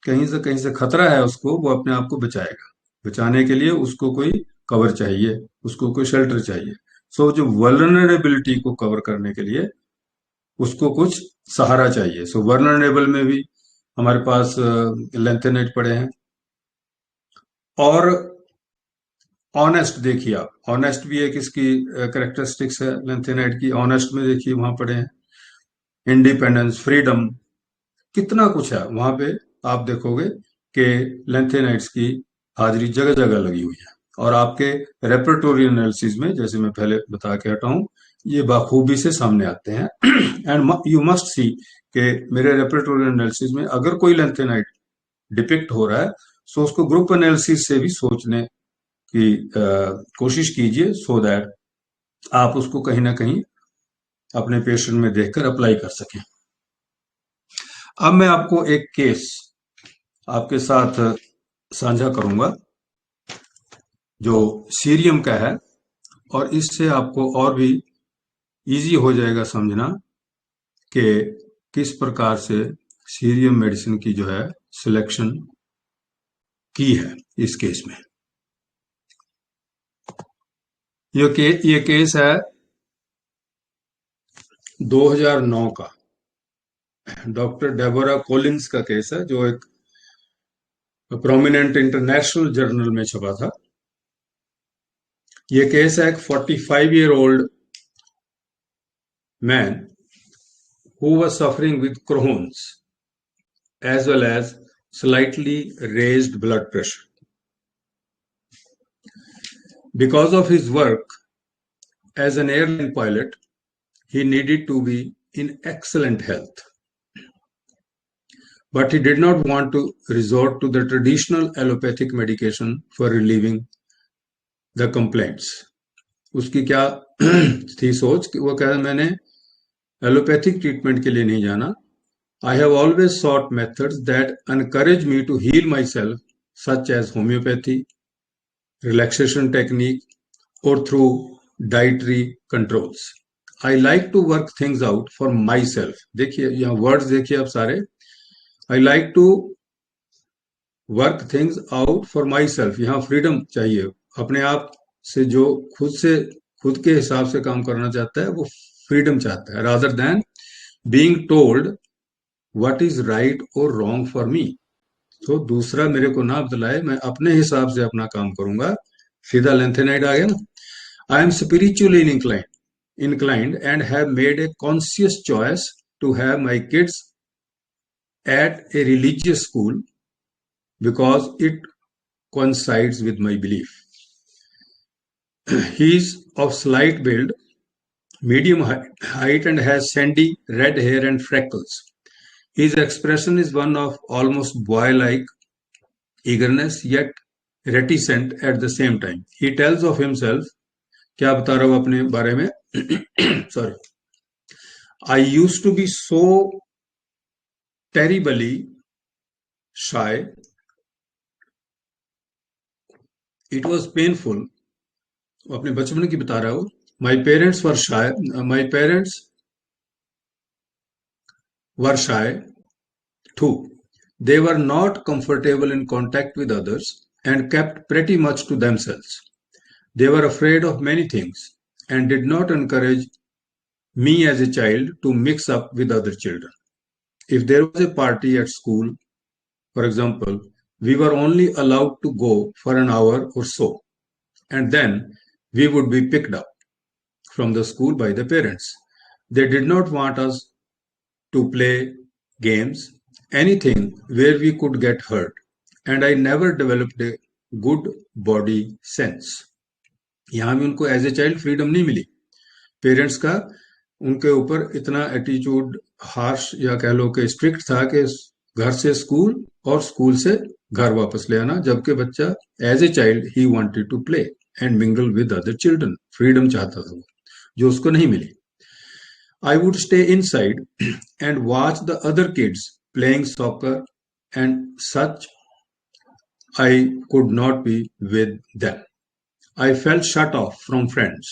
कहीं से खतरा है उसको, वो अपने आप को बचाएगा. बचाने के लिए उसको कोई कवर चाहिए, उसको कोई शेल्टर चाहिए. सो जो वल्नरेबिलिटी को कवर करने के लिए उसको कुछ सहारा चाहिए. सो वल्नरेबल में भी हमारे पास लेंथेनेट पड़े हैं. और ऑनेस्ट देखिए, आप ऑनेस्ट भी एक इसकी करेक्टरिस्टिक्स है लेंथेनाइट की। ऑनेस्ट में देखिए वहां पढ़े हैं इंडिपेंडेंस, फ्रीडम, कितना कुछ है वहां पे। आप देखोगे कि लेंथेनाइट्स की हाजिरी जगह जगह लगी हुई है। और आपके रेपर्टोरी एनालिसिस में, जैसे मैं पहले बता के हटा हूं, ये बाखूबी से सामने आते हैं। एंड यू मस्ट सी कि मेरे रेपर्टोरी एनालिसिस में अगर कोई लेंथेनाइट डिपिक्ट हो रहा है, तो उसको ग्रुप एनालिसिस से भी सोचने की कोशिश कीजिए, सो दैट आप उसको कहीं ना कहीं अपने पेशेंट में देखकर अप्लाई कर सकें। अब मैं आपको एक केस आपके साथ साझा करूंगा जो सीरियम का है, और इससे आपको और भी इजी हो जाएगा समझना कि किस प्रकार से सीरियम मेडिसिन की जो है सिलेक्शन की है इस केस में। ये केस है 2009 का, डॉक्टर डेबोरा कॉलिंस का केस है, जो एक प्रोमिनेंट इंटरनेशनल जर्नल में छपा था। ये केस है एक 45-year-old man who was suffering with Crohn's as well as slightly raised blood pressure. Because of his work as an airline pilot, he needed to be in excellent health. But he did not want to resort to the traditional allopathic medication for relieving the complaints. उसकी क्या थी सोच कि वो कह रहा मैंने allopathic treatment के लिए नहीं जाना। I have always sought methods that encourage me to heal myself, such as homeopathy, relaxation technique, or through dietary controls. I like to work things out for myself. देखिए यहाँ वर्ड्स देखिए आप सारे। I like to work things out for myself. यहाँ freedom चाहिए, अपने आप से जो खुद के हिसाब से काम करना चाहता है वो फ्रीडम चाहता है, rather than being told what is right or wrong for me. तो दूसरा मेरे को ना बतलाए, मैं अपने हिसाब से अपना काम करूंगा। सीधा लेंथेनाइट आ गया ना। I am spiritually inclined and have made a conscious choice to have my kids at a religious school because it coincides with my belief. He is of slight build, medium height, and has sandy red hair and freckles. His expression is one of almost boy-like eagerness, yet reticent at the same time. He tells of himself, क्या बता रहा हूं अपने बारे में? Sorry. I used to be so terribly shy. It was painful. अपने बचपन की बता रहा हूं। My parents were shy. My parents were shy too. They were not comfortable in contact with others and kept pretty much to themselves. They were afraid of many things and did not encourage me as a child to mix up with other children. If there was a party at school, for example, we were only allowed to go for an hour or so, and then we would be picked up from the school by the parents. They did not want us to play games, anything where we could get hurt, and I never developed a good body sense. यहाँ भी उनको as a child freedom नहीं मिली। Parents का उनके ऊपर इतना attitude harsh या कह लो कि स्ट्रिक्ट था कि घर से स्कूल और स्कूल से घर वापस ले आना, जबकि बच्चा as a child he wanted to play and mingle with other children. Freedom चाहता था वो, जो उसको नहीं मिली। I would stay inside and watch the other kids playing soccer and such. I could not be with them. I felt shut off from friends.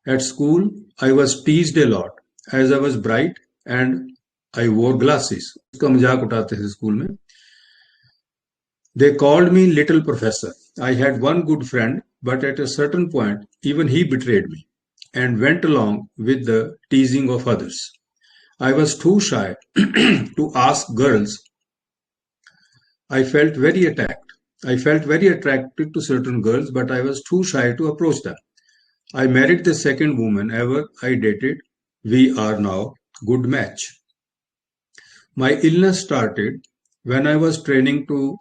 At school, I was teased a lot as I was bright and I wore glasses. उसका मजाक उठाते थे school में। They called me little professor. I had one good friend, but at a certain point, even he betrayed me and went along with the teasing of others. I was too shy to ask girls. I felt very attacked I felt very attracted to certain girls, but I was too shy to approach them. I married the second woman ever I dated. We are now good match. My illness started when I was training to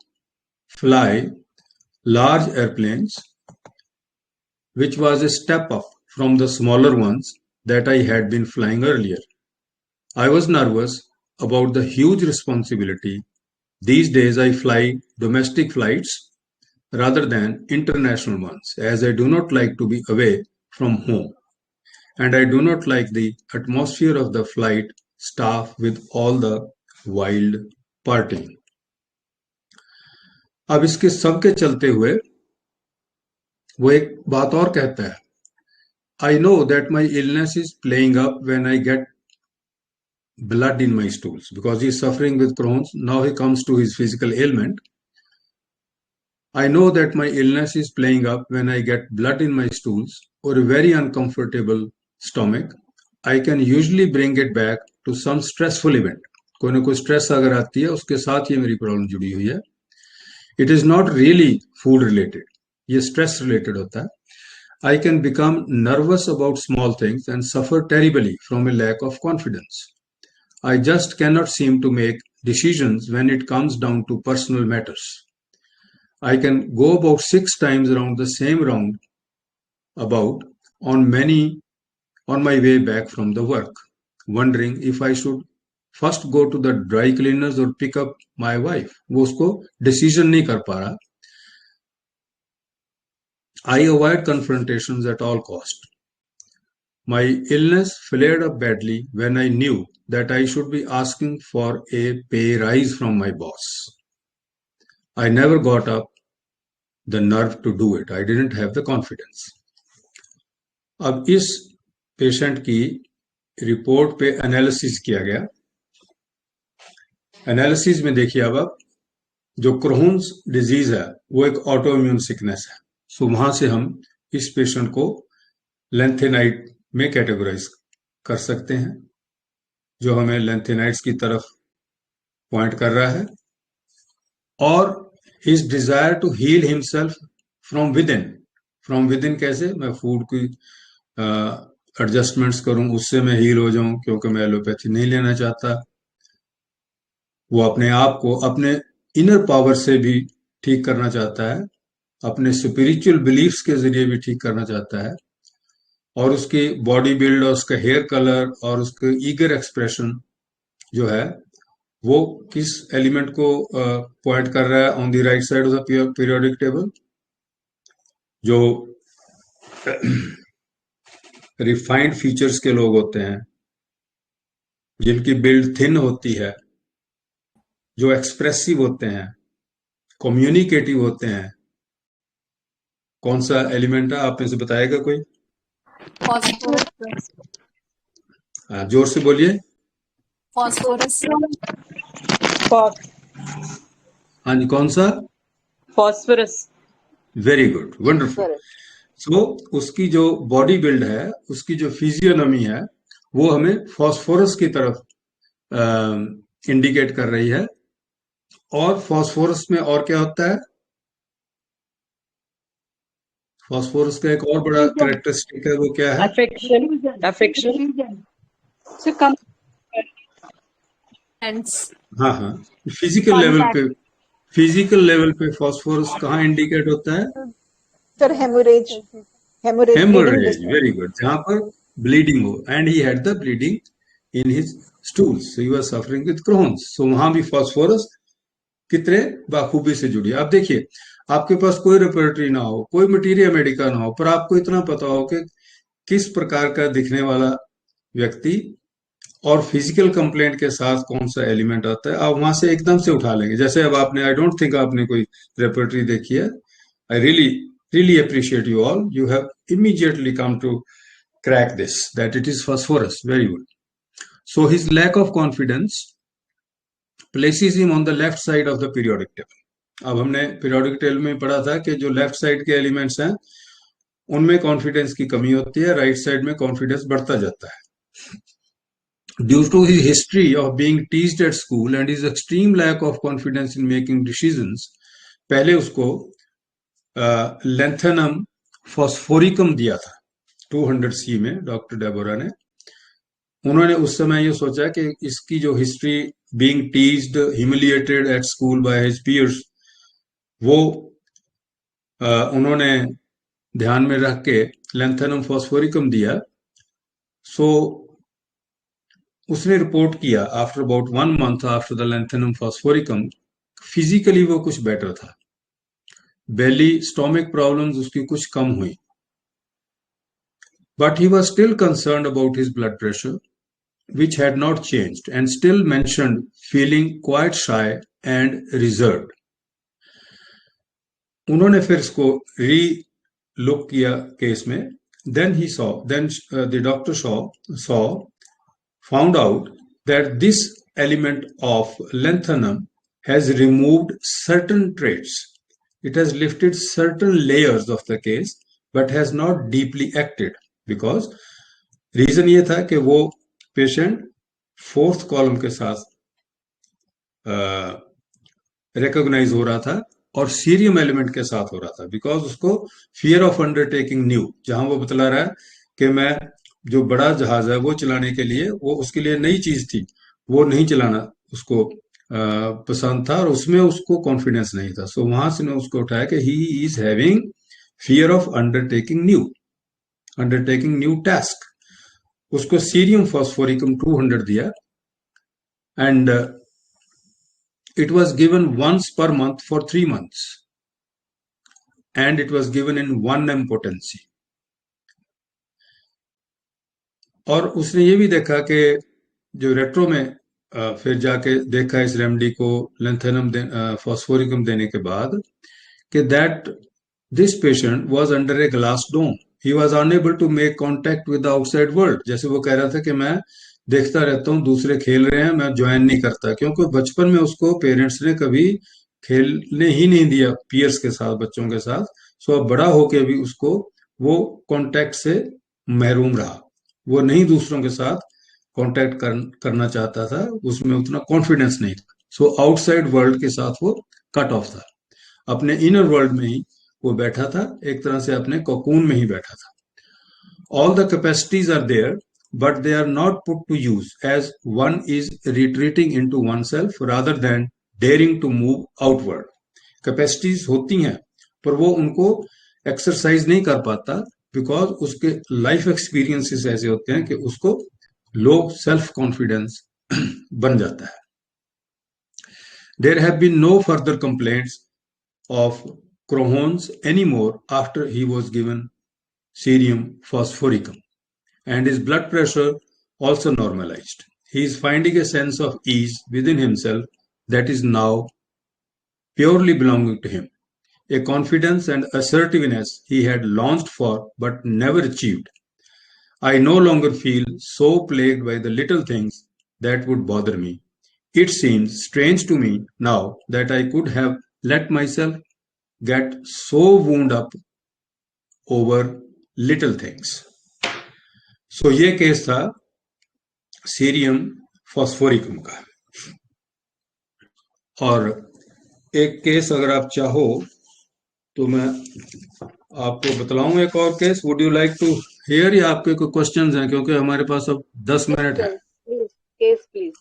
fly large airplanes, which was a step up from the smaller ones that I had been flying earlier. I was nervous about the huge responsibility. These days I fly domestic flights rather than international ones, as I do not like to be away from home. And I do not like the atmosphere of the flight staff with all the wild partying. अब इसके सबके चलते हुए वो एक बात और कहता है, I know that my illness is playing up when I get blood in my stools, because he is suffering with Crohn's. Now he comes to his physical ailment. I know that my illness is playing up when I get blood in my stools or a very uncomfortable stomach. I can usually bring it back to some stressful event. कोई ना कोई stress अगर आती है उसके साथ ये मेरी प्रॉब्लम जुड़ी हुई है. It is not really food related. ये stress related होता है. I can become nervous about small things and suffer terribly from a lack of confidence. I just cannot seem to make decisions when it comes down to personal matters. I can go about 6 times around the same roundabout on my way back from the work, wondering if I should first go to the dry cleaners or pick up my wife. वो उसको decision नहीं कर पा रहा. I avoid confrontations at all cost. My illness flared up badly when I knew that I should be asking for a pay rise from my boss. I never got up the nerve to do it. I didn't have the confidence. अब इस patient की report पे analysis किया गया. Analysis में देखिए अब आप, जो क्रोन्स डिजीज है वो एक ऑटो इम्यून सिकनेस है. सो वहां से हम इस पेशेंट को लेंथेनाइट में कैटेगराइज कर सकते हैं, जो हमें लेंथेनाइट्स की तरफ पॉइंट कर रहा है. और his desire to heal himself from within कैसे? मैं फूड की एडजस्टमेंट्स करूं, उससे मैं हील हो जाऊं, क्योंकि मैं एलोपैथी नहीं लेना चाहता. वो अपने आप को अपने इनर पावर से भी ठीक करना चाहता है, अपने स्पिरिचुअल बिलीफ्स के जरिए भी ठीक करना चाहता है. और उसकी बॉडी बिल्ड और उसका हेयर कलर और उसके ईगर एक्सप्रेशन जो है वो किस एलिमेंट को पॉइंट कर रहा है? On the right side of the periodic table. जो रिफाइंड फीचर्स के लोग होते हैं, जिनकी बिल्ड थिन होती है, जो एक्सप्रेसिव होते हैं, कम्युनिकेटिव होते हैं, कौन सा एलिमेंट है? आप में से बताएगा कोई? फॉस्फोरस. जोर से बोलिए. फॉस्फोरस. हाँ जी, कौन सा? Phosphorus. Very good, wonderful. So उसकी जो बॉडी बिल्ड है, उसकी जो फिजियोनॉमी है, वो हमें फॉस्फोरस की तरफ इंडिकेट कर रही है. और फॉस्फोरस में और क्या होता है? फॉस्फोरस का एक और बड़ा कैरेक्टरिस्टिक है, वो क्या है? अफेक्शन. हाँ हाँ, फिजिकल लेवल पे फॉस्फोरस कहाँ इंडिकेट होता है? Sir haemorrhage. Very good. जहां पर ब्लीडिंग हो, and he had the bleeding in his stools, so he was suffering with Crohn's. So वहां भी फॉस्फोरस कितने बाखूबी से जुड़ी. आप देखिए, आपके पास कोई रेपर्टरी ना हो, कोई मटीरिया मेडिका ना हो, पर आपको इतना पता हो कि किस प्रकार का दिखने वाला व्यक्ति और फिजिकल कंप्लेंट के साथ कौन सा एलिमेंट आता है, आप वहां से एकदम से उठा लेंगे. जैसे अब आपने, आई डोंट थिंक आपने कोई रेपर्टरी देखी है. आई really appreciate you all. You have immediately come to crack this, that it is phosphorus. Very good. So his lack of confidence places him on the left side of the periodic table. अब हमने periodic table में पढ़ा था कि जो left side के elements हैं उनमें कॉन्फिडेंस की कमी होती है, राइट साइड में कॉन्फिडेंस बढ़ता जाता है. Due to his history of being teased at school and his extreme lack of confidence in making decisions, पहले उसको लेंथेनम फॉस्फोरिकम दिया था 200 में डॉक्टर डेबोरा ने। उन्होंने उस समय ये सोचा कि इसकी जो history being teased humiliated at school by his peers, वो उन्होंने ध्यान में रख के लेंथेनम फॉस्फोरिकम दिया। सो उसने रिपोर्ट किया after about 1 month after the lanthanum phosphoricum, physically वो कुछ बेटर था, बेली स्टोमिक प्रॉब्लम्स उसकी कुछ कम हुई, but he was still concerned about his blood pressure which had not changed and still mentioned feeling quite shy and reserved. उन्होंने फिर इसको री-लुक किया केस में। then the doctor found out that this element of lanthanum has removed certain traits. It has lifted certain layers of the case but has not deeply acted, because reason ये था कि वो patient 4th column के साथ recognise हो रहा था और सीरियम एलिमेंट के साथ हो रहा था, बिकॉज उसको फियर ऑफ अंडरटेकिंग न्यू, जहां वो बतला रहा है कि मैं जो बड़ा जहाज है वो चलाने के लिए, वो उसके लिए नई चीज थी, वो नहीं चलाना उसको पसंद था और उसमें उसको कॉन्फिडेंस नहीं था। सो वहां से उसको उठाया कि he is having fear of undertaking new task. उसको सीरियम फॉस्फोरिकम 200 दिया and it was given once per month for 3 months and it was given in 1 potency. और उसने ये भी देखा कि जो रेट्रो में फिर जाके देखा इस रेमेडी को लेंथेनम फॉस्फोरिकम देने के बाद कि that this patient was under a glass dome, he was unable to make contact with the outside world. जैसे वो कह रहा था कि मैं देखता रहता हूँ दूसरे खेल रहे हैं, मैं ज्वाइन नहीं करता, क्योंकि बचपन में उसको पेरेंट्स ने कभी खेलने ही नहीं दिया पीयर्स के साथ, बच्चों के साथ। सो अब बड़ा होके भी उसको वो कांटेक्ट से महरूम रहा, वो नहीं दूसरों के साथ कांटेक्ट करना चाहता था, उसमें उतना कॉन्फिडेंस नहीं था। सो आउटसाइड वर्ल्ड के साथ वो कट ऑफ था, अपने इनर वर्ल्ड में ही वो बैठा था, एक तरह से अपने कोकून में ही बैठा था। All the capacities are there but they are not put to use as one is retreating into oneself rather than daring to move outward. Capacities होती हैं पर वो उनको एक्सरसाइज नहीं कर पाता, बिकॉज उसके लाइफ एक्सपीरियंसेस ऐसे होते हैं कि उसको लो सेल्फ कॉन्फिडेंस बन जाता है। There have been no further complaints of Crohn's anymore after he was given cerium phosphoricum, and his blood pressure also normalized. He is finding a sense of ease within himself that is now purely belonging to him, a confidence and assertiveness he had longed for but never achieved. I no longer feel so plagued by the little things that would bother me. It seems strange to me now that I could have let myself get so wound up over little things. सो ये case था cerium phosphoricum का। और एक case अगर आप चाहो तो मैं आपको बतलाऊं एक और case. Would you like to hear, या आपके कोई क्वेश्चंस हैं, क्योंकि हमारे पास अब 10 मिनट है। Case, please.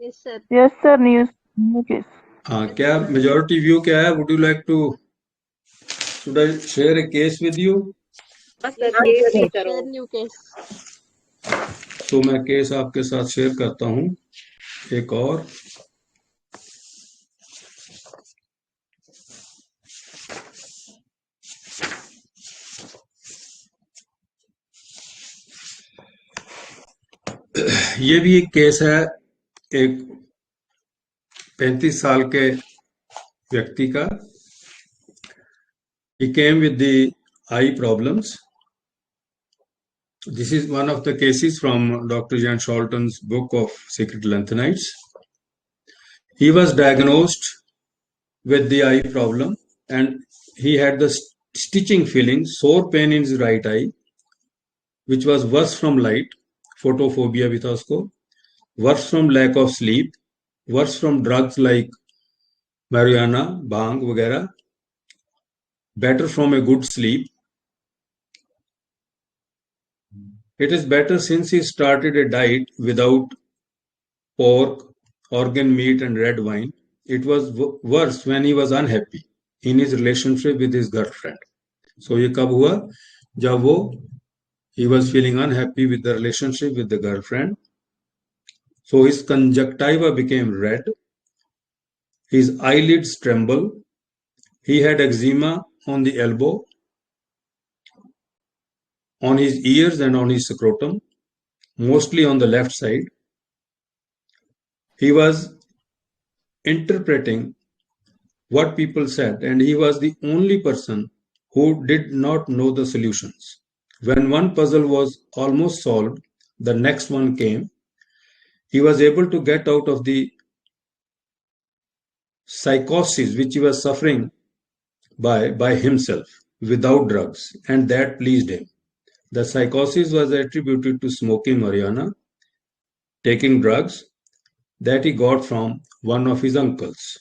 Yes, sir. Yes, sir. New case. हाँ, क्या मेजॉरिटी व्यू क्या है? Would you like to, should I share a case with you? Share new case. तो मैं केस आपके साथ शेयर करता हूं एक और। ये भी एक केस है एक 35 साल के व्यक्ति का। He came with the eye problems. This is one of the cases from Dr. Jan Scholten's book of Secret Lanthanides. He was diagnosed with the eye problem and he had the stitching feeling, sore pain in his right eye, which was worse from light, photophobia भी था उसको, worse from lack of sleep, worse from drugs like marijuana, bhang वगैरह, better from a good sleep. It is better since he started a diet without pork, organ meat and red wine. It was worse when he was unhappy in his relationship with his girlfriend. So ये कब हुआ? जब वो he was feeling unhappy with the relationship with the girlfriend. So his conjunctiva became red. His eyelids trembled. He had eczema on the elbow, on his ears and on his scrotum, mostly on the left side. He was interpreting what people said, and he was the only person who did not know the solutions. When one puzzle was almost solved, the next one came. He was able to get out of the psychosis which he was suffering by himself without drugs, and that pleased him. The psychosis was attributed to smoking marijuana, taking drugs that he got from one of his uncles.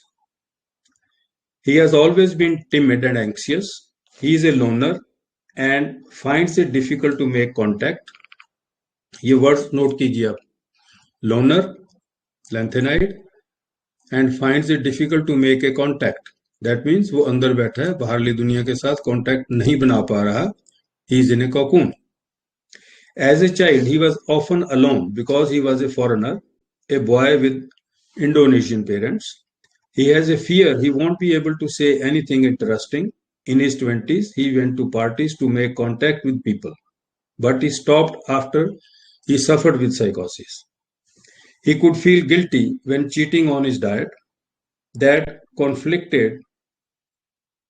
He has always been timid and anxious. He is a loner and finds it difficult to make contact. ये words note कीजिए आप. Loner, lanthanide, and finds it difficult to make a contact. That means वो अंदर बैठा है, बाहरली दुनिया के साथ कांटेक्ट नहीं बना पा रहा. He is in a cocoon. As a child, he was often alone because he was a foreigner, a boy with Indonesian parents. He has a fear he won't be able to say anything interesting. In his 20s, he went to parties to make contact with people, but he stopped after he suffered with psychosis. He could feel guilty when cheating on his diet. That conflicted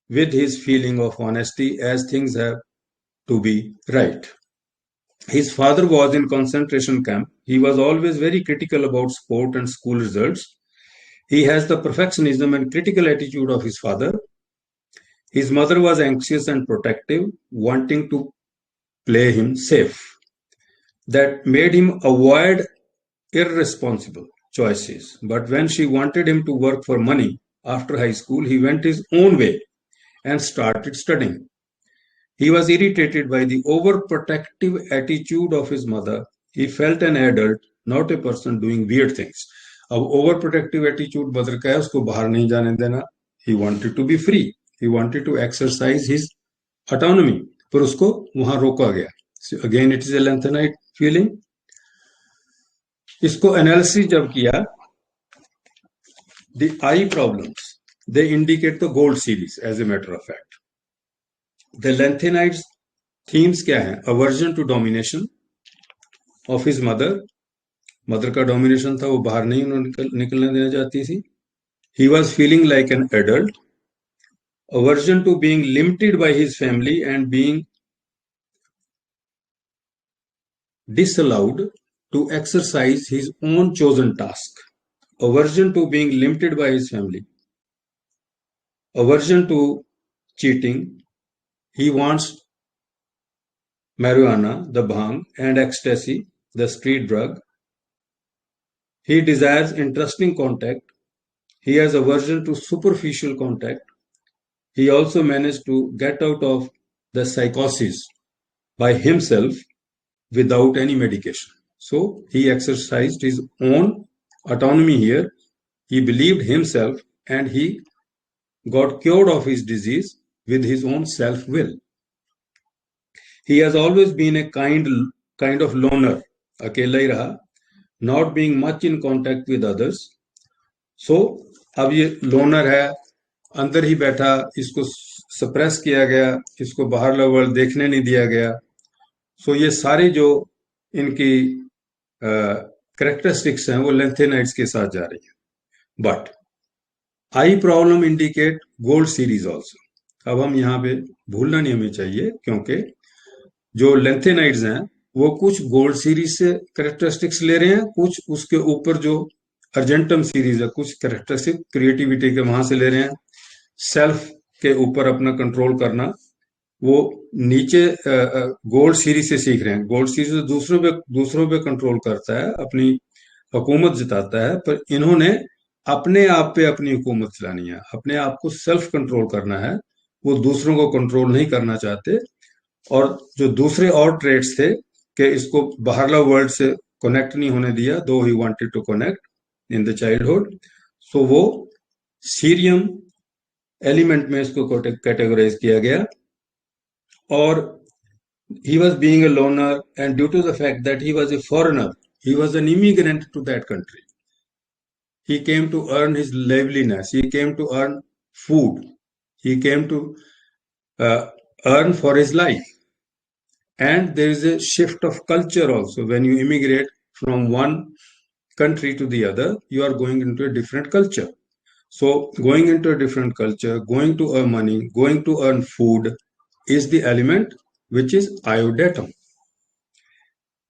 with his feeling of honesty, as things have to be right. His father was in concentration camp. He was always very critical about sport and school results. He has the perfectionism and critical attitude of his father. His mother was anxious and protective, wanting to play him safe. That made him avoid irresponsible choices. But when she wanted him to work for money after high school, he went his own way and started studying. He was irritated by the overprotective attitude of his mother. He felt an adult, not a person doing weird things. अब overprotective attitude mother का है, उसको बाहर नहीं जाने देना. He wanted to be free. He wanted to exercise his autonomy. पर उसको वहां रोका गया. So again, it is a lanthanide feeling. इसको एनालिसिस जब किया, the eye problems, they indicate the gold series as a matter of fact. The lanthanides themes क्या है? Aversion to domination of his mother. Mother का domination था, वो बाहर नहीं निकलने देना चाहती थी. He was feeling like an adult. Aversion to being limited by his family and being disallowed to exercise his own chosen task. Aversion to being limited by his family. Aversion to cheating. He wants marijuana, the bhang, and ecstasy, the street drug. He desires interesting contact. He has aversion to superficial contact. He also managed to get out of the psychosis by himself without any medication. So he exercised his own autonomy here. He believed himself and he got cured of his disease with his own self-will. He has always been a kind of loner, अकेला ही रहा, not being much in contact with others. So अब ये loner है, अंदर ही बैठा, इसको suppress किया गया, इसको बाहर वर्ल्ड देखने नहीं दिया गया. सो ये सारे जो इनकी कैरेक्टरिस्टिक्स हैं वो लैंथेनाइड्स के साथ जा रही हैं. But I problem indicate gold series also. अब हम यहाँ पे भूलना नहीं हमें चाहिए, क्योंकि जो लैंथेनाइड्स हैं वो कुछ गोल्ड सीरीज से कैरेक्टरिस्टिक्स ले रहे हैं, कुछ उसके ऊपर जो अर्जेंटम सीरीज है, कुछ कैरेक्टरिस्टिक क्रिएटिविटी के वहां से ले रहे हैं. सेल्फ के ऊपर अपना कंट्रोल करना वो नीचे गोल्ड सीरीज से सीख रहे हैं. गोल्ड सीरीज दूसरों पे कंट्रोल करता है, अपनी हुकूमत जताता है, पर इन्होंने अपने आप पे अपनी हुकूमत चलानी है, अपने आप को सेल्फ कंट्रोल करना है, वो दूसरों को कंट्रोल नहीं करना चाहते। और जो दूसरे और ट्रेड्स थे कि इसको बाहरला वर्ल्ड से कनेक्ट नहीं होने दिया, though he wanted to connect in the childhood, so वो सीरियम एलिमेंट में इसको कैटेगराइज किया गया। और he was being a loner, and due to the fact that he was a foreigner, he was an immigrant to that country. He came to earn his liveliness, he came to earn food, he came to earn for his life. And there is a shift of culture also. When you immigrate from one country to the other, you are going into a different culture. So going into a different culture, going to earn money, going to earn food is the element which is iodatum.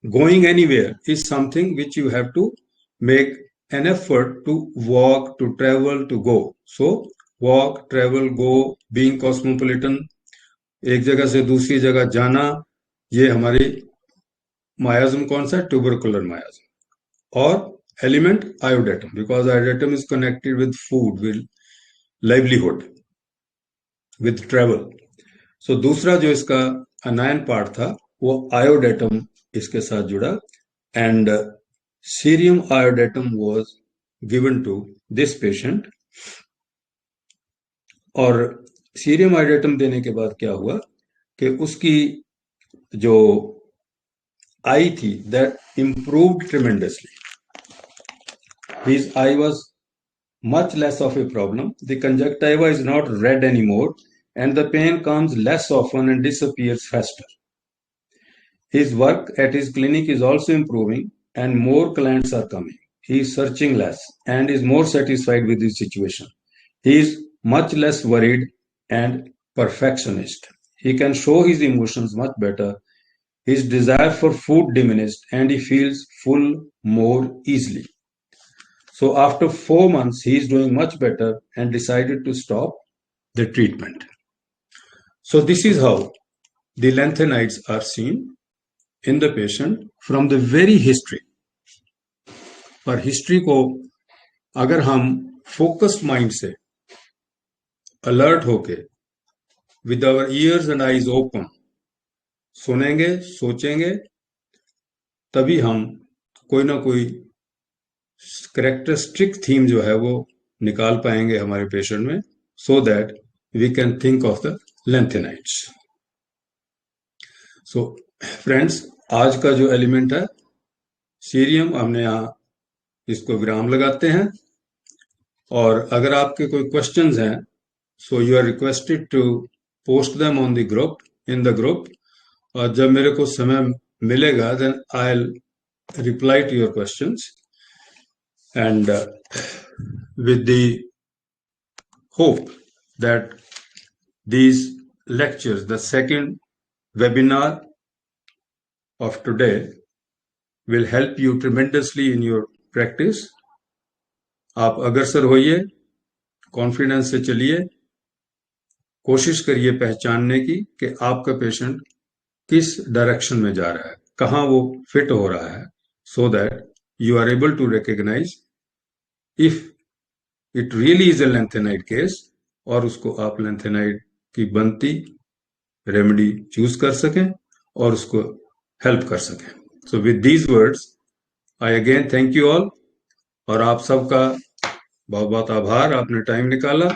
Going anywhere is something which you have to make an effort to walk, to travel, to go. So walk, travel, go, being cosmopolitan, एक जगह से दूसरी जगह जाना, ये हमारी miasm कौन सा? Tubercular miasm. और element iodatum, because iodatum is connected with food, with livelihood, with travel. So दूसरा जो इसका anion part था वो iodatum इसके साथ जुड़ा, and cerium iodatum was given to this patient. और सीरियम आयोडेटम देने के बाद क्या हुआ कि उसकी जो आई थी that improved tremendously. His I was much less of a problem. The conjunctiva is not red anymore, and the pain comes less often and disappears faster. His work at his clinic is also improving, and more clients are coming. He is searching less and is more satisfied with his situation. He is much less worried and perfectionist. He can show his emotions much better. His desire for food diminished, and he feels full more easily. So after 4 months, he is doing much better and decided to stop the treatment. So this is how the lanthanides are seen in the patient from the very history. और history को अगर हम focused mind से alert होके with our ears and eyes open सुनेंगे, सोचेंगे, तभी हम कोई ना कोई कैरेक्टरिस्टिक थीम जो है वो निकाल पाएंगे हमारे पेशेंट में, so that we can think of the lanthanides. So friends, आज का जो एलिमेंट है सीरियम, हमने यहाँ इसको विराम लगाते हैं. और अगर आपके कोई क्वेश्चंस हैं, so you are requested to post them on the group, in the group. और जब मेरे को समय मिलेगा then I will reply to your questions. And with the hope that these lectures, the second webinar of today, will help you tremendously in your practice. आप अग्रसर होइए, confidence से चलिए, कोशिश करिए पहचानने की कि आपका पेशेंट किस डायरेक्शन में जा रहा है, कहाँ वो फिट हो रहा है, so that you are able to recognize if it really is a lanthanide case, और उसको आप लैंथेनाइड की बनती रेमेडी चूज कर सकें और उसको हेल्प कर सकें. So with these words I again thank you all, और आप सबका बहुत बहुत आभार, आपने टाइम निकाला.